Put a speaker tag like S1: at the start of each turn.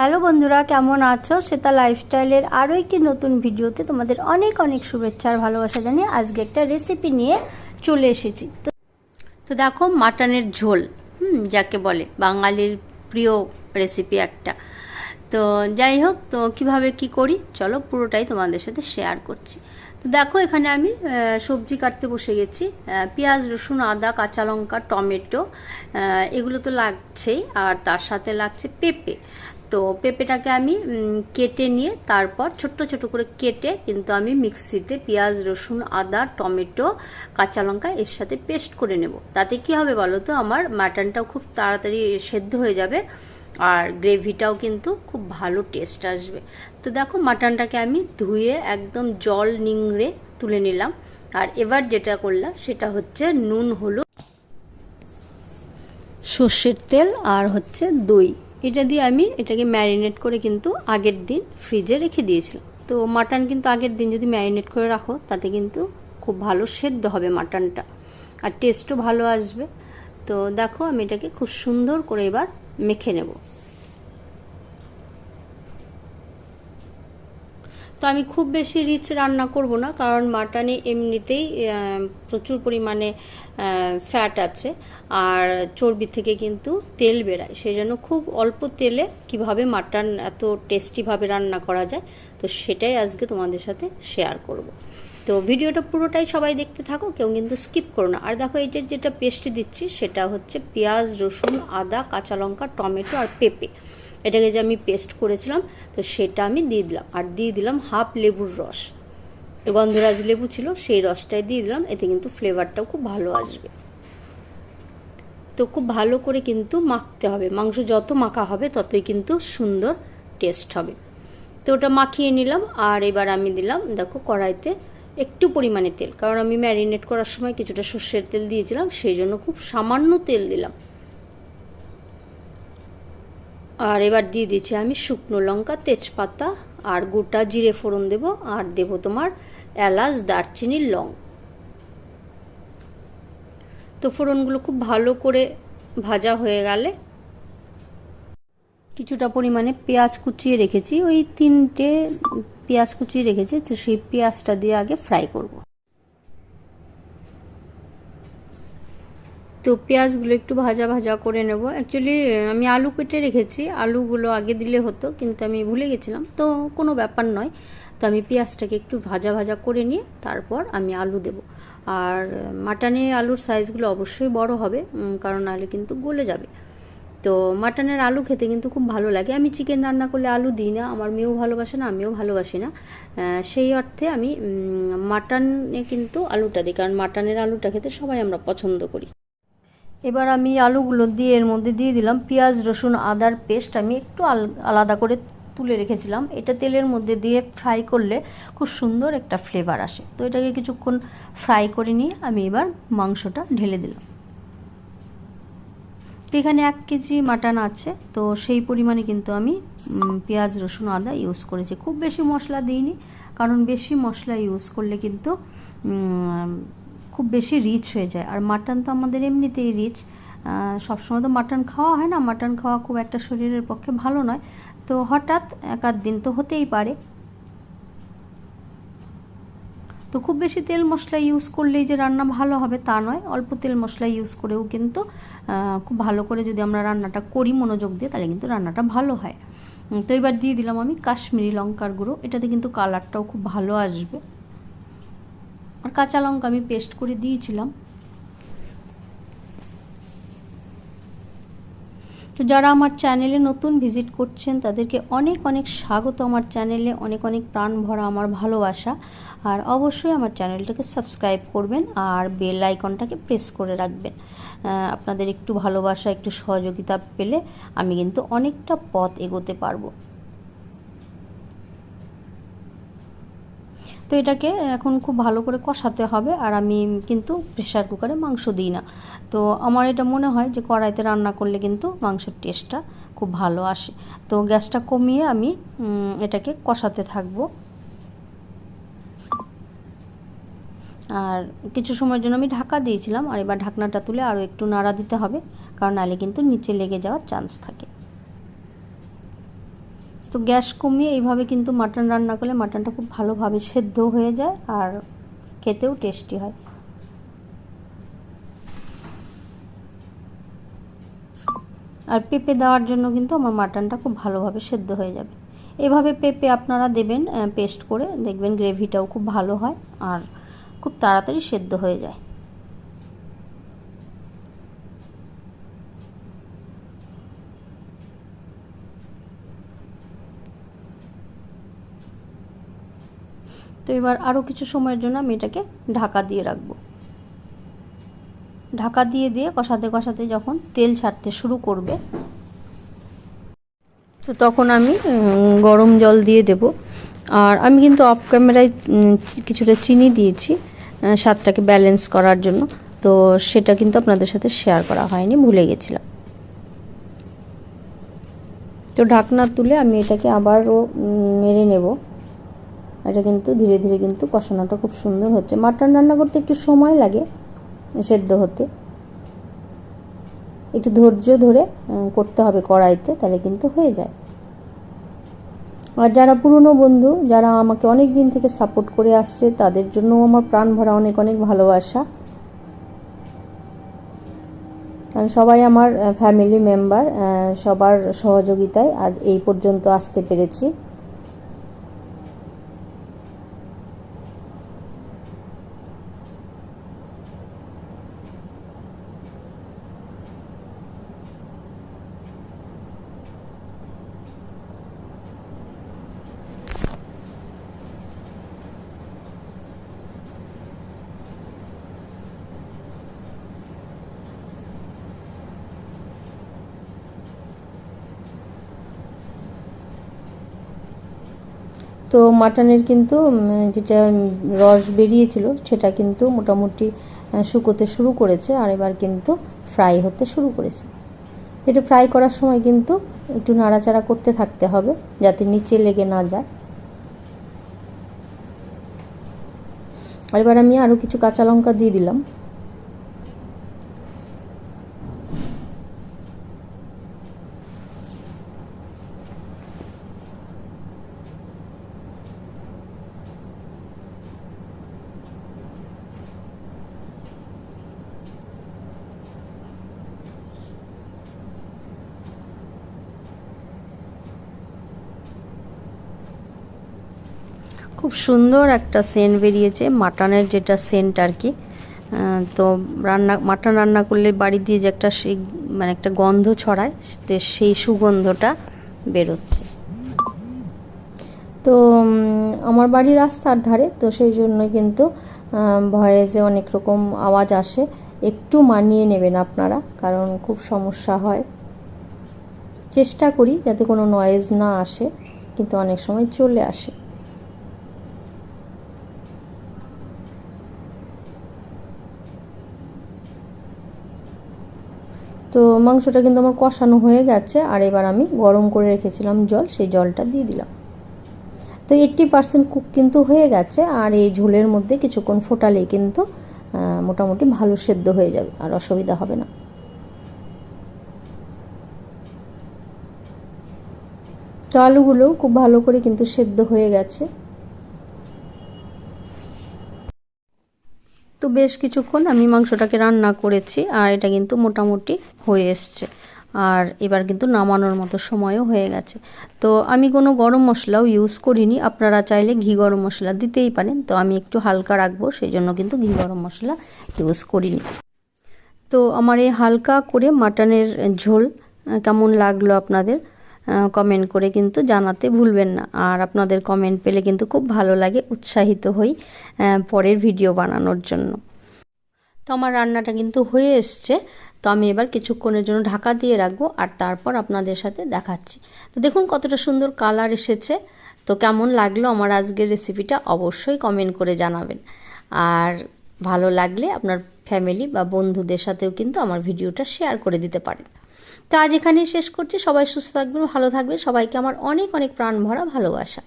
S1: Hello বন্ধুরা, কেমন আছো? শ্বেতা লাইফস্টাইলের আরও একটি নতুন ভিডিওতে তোমাদের অনেক অনেক শুভেচ্ছা আর ভালোবাসা জানিয়ে আজকে একটা রেসিপি নিয়ে চলে এসেছি। তো দেখো, মাটনের ঝোল, যাকে বলে বাঙালির প্রিয় রেসিপি একটা। তো যাই হোক, তো কিভাবে কি করি চলো পুরোটাই তোমাদের সাথে শেয়ার করছি। তো দেখো, এখানে আমি সবজি কাটতে বসে গেছি। পেঁয়াজ, রসুন, আদা, কাঁচা লঙ্কা, টমেটো, এগুলো তো লাগছেই, আর তার সাথে লাগছে পেঁপে। তো পেঁপেটাকে আমি কেটে নিয়ে তারপর ছোট্ট ছোট করে কেটে কিন্তু আমি মিক্সিতে পেঁয়াজ, রসুন, আদা, টমেটো, কাঁচা লঙ্কা এর সাথে পেস্ট করে নেব। তাতে কি হবে বলো তো, আমার মাটনটাও খুব তাড়াতাড়ি সেদ্ধ হয়ে যাবে আর গ্রেভিটাও কিন্তু খুব ভালো টেস্ট আসবে। তো দেখো, মাটনটাকে আমি ধুয়ে একদম জল নিংড়ে তুলে নিলাম। আর এবার যেটা করলাম সেটা হচ্ছে নুন, হলুদ, সর্ষের তেল আর হচ্ছে দই, এটা দিয়ে আমি এটাকে ম্যারিনেট করে কিন্তু আগের দিন ফ্রিজে রেখে দিয়েছিলাম। তো মাটন কিন্তু আগের দিন যদি ম্যারিনেট করে রাখো তাতে কিন্তু খুব ভালো সেদ্ধ হবে মাটনটা আর টেস্টও ভালো আসবে। তো দেখো, আমি এটাকে খুব সুন্দর করে এবার মেখে নেব। তো আমি খুব বেশি রিচ রান্না করব না, কারণ মাটনে এমনিতেই প্রচুর পরিমাণে ফ্যাট আছে আর চর্বি থেকে কিন্তু তেল বেরায়। সেই জন্য খুব অল্প তেলে কিভাবে মাটন এত টেস্টিভাবে রান্না করা যায়, তো সেটাই আজকে তোমাদের সাথে শেয়ার করব। তো ভিডিওটা পুরোটাই সবাই দেখতে থাকো, কেউ কিন্তু স্কিপ করো না। আর দেখো, এই যেটা পেস্ট দিচ্ছি সেটা হচ্ছে পেঁয়াজ, রসুন, আদা, কাঁচা লঙ্কা, টমেটো আর পেঁপে, এটাকে যে আমি পেস্ট করেছিলাম তো সেটা আমি দিয়ে দিলাম। আর দিয়ে দিলাম হাফ লেবুর রস, তো গন্ধরাজ লেবু ছিল সেই রসটাই দিয়ে দিলাম, এতে কিন্তু ফ্লেভারটাও খুব ভালো আসবে। তো খুব ভালো করে কিন্তু মাখতে হবে, মাংস যত মাখা হবে ততই কিন্তু সুন্দর টেস্ট হবে। তো ওটা মাখিয়ে নিলাম। আর এবার আমি দিলাম দেখো কড়াইতে একটু পরিমাণে তেল, কারণ আমি ম্যারিনেট করার সময় কিছুটা সর্ষের তেল দিয়েছিলাম, সেই জন্য খুব সামান্য তেল দিলাম। আর এবার দিয়ে দিচ্ছি আমি শুকনো লঙ্কা, তেজপাতা আর গোটা জিরে ফোড়ন দেব, আর দেব তোমার এলাচ, দারচিনি, লং। তো ফোড়নগুলো খুব ভালো করে ভাজা হয়ে গেলে কিছুটা পরিমাণে পেঁয়াজ কুচিয়ে রেখেছি, ওই 3টে পেঁয়াজ কুচিয়ে রেখেছি, তো সেই পেঁয়াজটা দিয়ে আগে ফ্রাই করব। তো পেঁয়াজগুলো একটু ভাজা ভাজা করে নেব। অ্যাকচুয়ালি আমি আলু কেটে রেখেছি, আলুগুলো আগে দিলে হতো, কিন্তু আমি ভুলে গেছিলাম, তো কোনো ব্যাপার নয়। তো আমি পেঁয়াজটাকে একটু ভাজা ভাজা করে নিয়ে তারপর আমি আলু দেব। আর মাটনে আলুর সাইজগুলো অবশ্যই বড় হবে, কারণ নাহলে কিন্তু গলে যাবে। তো মাটনের আলু খেতে কিন্তু খুব ভালো লাগে। আমি চিকেন রান্না করলে আলু দিই না, আমার মেয়েও ভালোবাসে না, আমিও ভালোবাসি না। সেই অর্থে আমি মাটনে কিন্তু আলুটা দিই, কারণ মাটনের আলুটা খেতে সবাই আমরা পছন্দ করি। এবার আমি আলুগুলো দিয়ে এর মধ্যে দিয়ে দিলাম পেঁয়াজ, রসুন, আদার পেস্ট, আমি একটু আলাদা করে তুলে রেখেছিলাম। এটা তেলের মধ্যে দিয়ে ফ্রাই করলে খুব সুন্দর একটা ফ্লেভার আসে। তো এটাকে কিছুক্ষণ ফ্রাই করে নিয়ে আমি এবার মাংসটা ঢেলে দিলাম। এখানে 1 কেজি মাটন আছে, তো সেই পরিমাণে কিন্তু আমি পেঁয়াজ, রসুন, আদা ইউজ করেছি। খুব বেশি মশলা দিইনি, কারণ বেশি মশলা ইউজ করলে কিন্তু খুব বেশি রিচ হয়ে যায়। আর মাটন তো আমাদের এমনিতেই রিচ, সবসময় তো মাটন খাওয়া হয় না, মাটন খাওয়া খুব একটা শরীরের পক্ষে ভালো নয়। তো হঠাৎ 1-8 দিন তো হতেই পারে। তো খুব বেশি তেল মশলা ইউজ করলেই যে রান্না ভালো হবে তা নয়, অল্প তেল মশলা ইউজ করেও কিন্তু খুব ভালো করে যদি আমরা রান্নাটা করি মনোযোগ দিয়ে, তাহলে কিন্তু রান্নাটা ভালো হয়। তো এবার দিয়ে দিলাম আমি কাশ্মীরি লঙ্কার গুঁড়ো, এটাতে কিন্তু কালারটাও খুব ভালো আসবে। আর কাঁচা লঙ্কা আমি পেস্ট করে দিয়েছিলাম। তো যারা আমার চ্যানেলে নতুন ভিজিট করছেন তাদেরকে অনেক অনেক স্বাগত আমার চ্যানেলে, অনেক অনেক প্রাণ ভরা আমার ভালোবাসা। আর অবশ্যই আমার চ্যানেলটাকে সাবস্ক্রাইব করবেন আর বেল আইকনটাকে প্রেস করে রাখবেন। আপনাদের একটু ভালোবাসা, একটু সহযোগিতা পেলে আমি কিন্তু অনেকটা পথ এগোতে পারবো। তো এটাকে এখন খুব ভালো করে কষাতে হবে। আর আমি কিন্তু প্রেসার কুকারে মাংস দিই না, তো আমার এটা মনে হয় যে কড়াইতে রান্না করলে কিন্তু মাংসের টেস্টটা খুব ভালো আসে। তো গ্যাসটা কমিয়ে আমি এটাকে কষাতে থাকবো। আর কিছু সময়ের জন্য আমি ঢাকা দিয়েছিলাম, আর এবার ঢাকনাটা তুলে আরও একটু নাড়া দিতে হবে, কারণ নাহলে কিন্তু নিচে লেগে যাওয়ার চান্স থাকে। তো গ্যাস কমিয়ে এইভাবে কিন্তু মাটন রান্না করলে মাটনটা খুব ভালোভাবে সেদ্ধ হয়ে যায় আর খেতেও টেস্টি হয়। আর পেঁপে দেওয়ার জন্য কিন্তু আমার মাটনটা খুব ভালোভাবে সেদ্ধ হয়ে যাবে। এভাবে পেঁপে আপনারা দেবেন পেস্ট করে, দেখবেন গ্রেভিটাও খুব ভালো হয় আর খুব তাড়াতাড়ি সেদ্ধ হয়ে যায়। তো এবার আরও কিছু সময়ের জন্য আমি এটাকে ঢাকা দিয়ে রাখবো। ঢাকা দিয়ে কষাতে কষাতে যখন তেল ছাড়তে শুরু করবে, তো তখন আমি গরম জল দিয়ে দেব। আর আমি কিন্তু অফ ক্যামেরায় কিছুটা চিনি দিয়েছি স্বাদটাকে ব্যালেন্স করার জন্য, তো সেটা কিন্তু আপনাদের সাথে শেয়ার করা হয়নি, ভুলে গেছিলাম। তো ঢাকনা তুলে আমি এটাকে আবারও নেড়ে নেব। এটা কিন্তু ধীরে ধীরে কিন্তু কষানোটা খুব সুন্দর হচ্ছে। মাটন রান্না করতে একটু সময় লাগে সেদ্ধ হতে, একটু ধৈর্য ধরে করতে হবে কড়াইতে, তাহলে কিন্তু হয়ে যায়। আর যারা পুরনো বন্ধু, যারা আমাকে অনেক দিন থেকে সাপোর্ট করে আসছে, তাদের জন্য আমার প্রাণ ভরা অনেক অনেক ভালোবাসা। কারণ সবাই আমার ফ্যামিলি মেম্বার, সবার সহযোগিতায় আজ এই পর্যন্ত আসতে পেরেছি। তো মাটনের কিন্তু যেটা রস বেরিয়েছিল সেটা কিন্তু মোটামুটি শুকোতে শুরু করেছে, আর এবার কিন্তু ফ্রাই হতে শুরু করেছে। এটা ফ্রাই করার সময় কিন্তু একটু নাড়াচাড়া করতে থাকতে হবে যাতে নিচে লেগে না যায়। আর এবার আমি আরও কিছু কাঁচা লঙ্কা দিয়ে দিলাম। খুব সুন্দর একটা সেন্ট বেরিয়েছে, মাটনের যেটা সেন্ট আর কি। তো মাটন রান্না করলে বাড়ি দিয়ে যে একটা সেই মানে একটা গন্ধ ছড়ায়, সেই সুগন্ধটা বেরোচ্ছে। তো আমার বাড়ি রাস্তার ধারে, তো সেই জন্য কিন্তু ভয়েসে অনেক রকম আওয়াজ আসে, একটু মানিয়ে নেবেন আপনারা, কারণ খুব সমস্যা হয়। চেষ্টা করি যাতে কোনো নয়েজ না আসে, কিন্তু অনেক সময় চলে আসে। তো মাংসটা কিন্তু আমার কষানো হয়ে গেছে, আর এবার আমি গরম করে রেখেছিলাম জল, সেই জলটা দিয়ে দিলাম। তো 80% কুক কিন্তু হয়ে গেছে, আর এই ঝোলের মধ্যে কিছুক্ষণ ফোটালেই কিন্তু মোটামুটি ভালো সেদ্ধ হয়ে যাবে, আর অসুবিধা হবে না। তো আলুগুলো খুব ভালো করে কিন্তু সেদ্ধ হয়ে গেছে। তো বেশ কিছুক্ষণ আমি মাংসটাকে রান্না করেছি, আর এটা কিন্তু মোটামুটি হয়ে এসছে, আর এবার কিন্তু নামানোর মতো সময়ও হয়ে গেছে। তো আমি কোনো গরম মশলাও ইউজ করিনি, আপনারা চাইলে ঘি গরম মশলা দিতেই পারেন, তো আমি একটু হালকা রাখবো সেই জন্য কিন্তু ঘি গরম মশলা ইউজ করিনি। তো আমার এই হালকা করে মাটনের ঝোল কেমন লাগলো আপনাদের কমেন্ট করে কিন্তু জানাতে ভুলবেন না। আর আপনাদের কমেন্ট পেলে কিন্তু খুব ভালো লাগে, উৎসাহিত হই পরের ভিডিও বানানোর জন্য। তো আমার রান্নাটা কিন্তু হয়ে এসছে, তো আমি এবার কিছুক্ষণের জন্য ঢাকা দিয়ে রাখবো, আর তারপর আপনাদের সাথে দেখাচ্ছি। তো দেখুন কতটা সুন্দর কালার এসেছে। তো কেমন লাগলো আমার আজকের রেসিপিটা অবশ্যই কমেন্ট করে জানাবেন, আর ভালো লাগলে আপনার ফ্যামিলি বা বন্ধুদের সাথেও কিন্তু আমার ভিডিওটা শেয়ার করে দিতে পারেন। তো আজ এখানেই শেষ করছি। সবাই সুস্থ থাকবেন, ভালো থাকবেন। সবাইকে আমার অনেক অনেক প্রাণ ভরা ভালোবাসা।